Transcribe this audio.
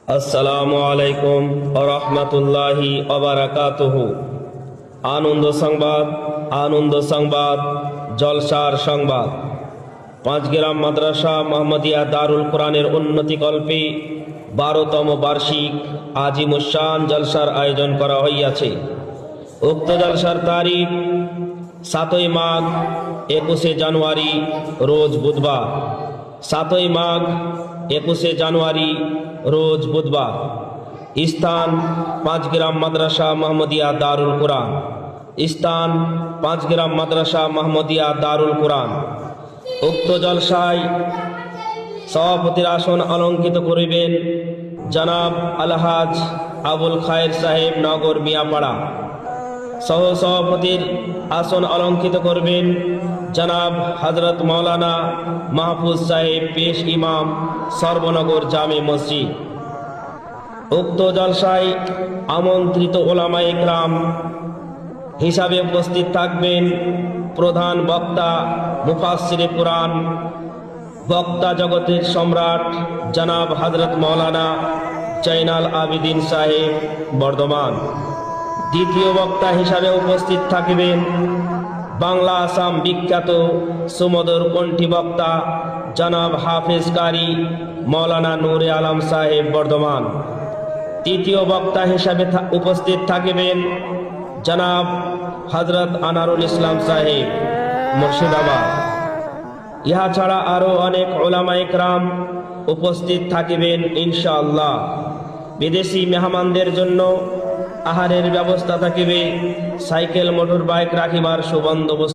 আসসালামু আলাইকুম ওয়া রাহমাতুল্লাহি ওয়া বারাকাতুহু। আনন্দ সংবাদ, জলসার সংবাদ। পাঁচগ্রাম মাদ্রাসা মোহাম্মদিয়া দারুল কোরআনের উন্নতিকল্পে 12তম বার্ষিক আজিমুশান জলসার আয়োজন করা হইয়াছে। উক্ত জলসার তারিখ 7ই মাঘ 21শে জানুয়ারি রোজ বুধবার। 7ই মাঘ 21শে জানুয়ারি রোজ বুধবার। স্থান পাঁচগ্রাম মাদ্রাসা মোহাম্মদিয়া দারুল কোরআন। স্থান পাঁচগ্রাম মাদ্রাসা মোহাম্মদিয়া দারুল কোরআন। উক্ত জলসায় সভাপতির আসন অলঙ্কিত করিবেন জনাব আলহাজ আবুল খায়ের সাহেব নগর মিয়াপাড়া। সহ সভাপতির আসন অলঙ্কিত করবেন জনাব হযরত মাওলানা মাহফুজ সাহেব পেশ ইমাম সর্বনগর জামে মসজিদ। উক্ত জলসায় আমন্ত্রিত ওলামায়ে কেরাম হিসাবে উপস্থিত থাকবেন প্রধান বক্তা মুফাসসিরে কুরআন, বক্তা জগতের সম্রাট জনাব হযরত মাওলানা জয়নাল আবেদিন সাহেব বর্ধমান। দ্বিতীয় বক্তা হিসাবে উপস্থিত থাকবেন বাংলা আসাম বিখ্যাত সুমধুর কণ্ঠী বক্তা জনাব হাফেজ কারি মাওলানা নূরে আলম সাহেব বর্ধমান। তৃতীয় বক্তা হিসাবে উপস্থিত থাকবেন জনাব হযরত আনারুল ইসলাম সাহেব মুর্শিদাবাদ। ইহা ছাড়া আরো অনেক উলামায়ে কেরাম উপস্থিত থাকিবেন ইনশাআল্লাহ। বিদেশি মেহমানদের জন্য আহারের ব্যবস্থা থাকিবে। সাইকেল মোটর বাইক রাখিবার সুবন্দোবস্ত